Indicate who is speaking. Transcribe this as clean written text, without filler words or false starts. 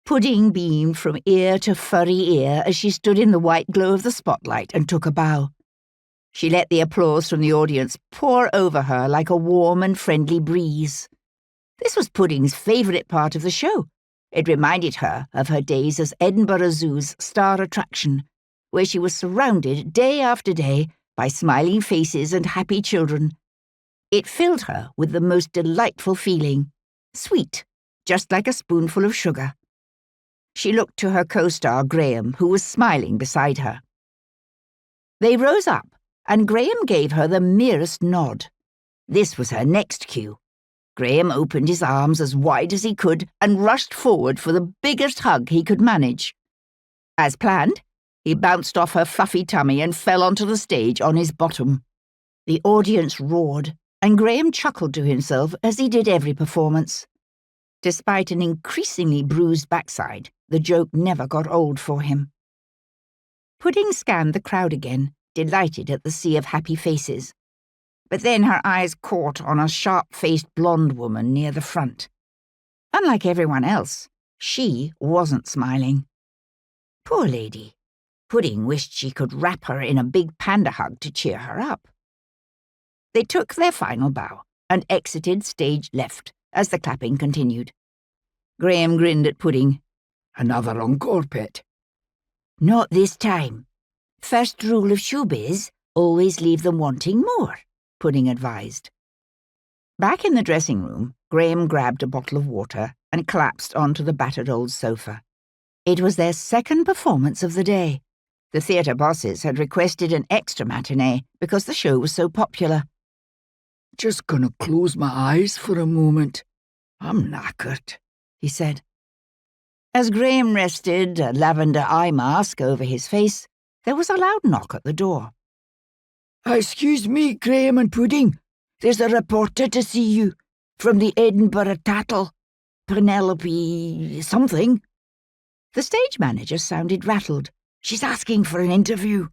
Speaker 1: Pudding beamed from ear to furry ear as she stood in the white glow of the spotlight and took a bow. She let the applause from the audience pour over her like a warm and friendly breeze. This was Pudding's favourite part of the show. It reminded her of her days as Edinburgh Zoo's star attraction, where she was surrounded day after day by smiling faces and happy children. It filled her with the most delightful feeling, sweet, just like a spoonful of sugar. She looked to her co-star Graham, who was smiling beside her. They rose up, and Graham gave her the merest nod. This was her next cue. Graham opened his arms as wide as he could and rushed forward for the biggest hug he could manage. As planned, he bounced off her fluffy tummy and fell onto the stage on his bottom. The audience roared, and Graham chuckled to himself as he did every performance. Despite an increasingly bruised backside, the joke never got old for him. Pudding scanned the crowd again, delighted at the sea of happy faces. But then her eyes caught on a sharp-faced blonde woman near the front. Unlike everyone else, she wasn't smiling. Poor lady. Pudding wished she could wrap her in a big panda hug to cheer her up. They took their final bow and exited stage left as the clapping continued. Graham grinned at Pudding.
Speaker 2: Another encore, pet.
Speaker 1: Not this time. First rule of showbiz, always leave them wanting more, Pudding advised. Back in the dressing room, Graham grabbed a bottle of water and collapsed onto the battered old sofa. It was their second performance of the day. The theatre bosses had requested an extra matinee because the show was so popular.
Speaker 2: Just gonna close my eyes for a moment. I'm knackered,
Speaker 1: he said. As Graham rested a lavender eye mask over his face, there was a loud knock at the door.
Speaker 2: Excuse me, Graham and Pudding. There's a reporter to see you. From the Edinburgh Tattle. Penelope something.
Speaker 1: The stage manager sounded rattled.
Speaker 2: She's asking for an interview.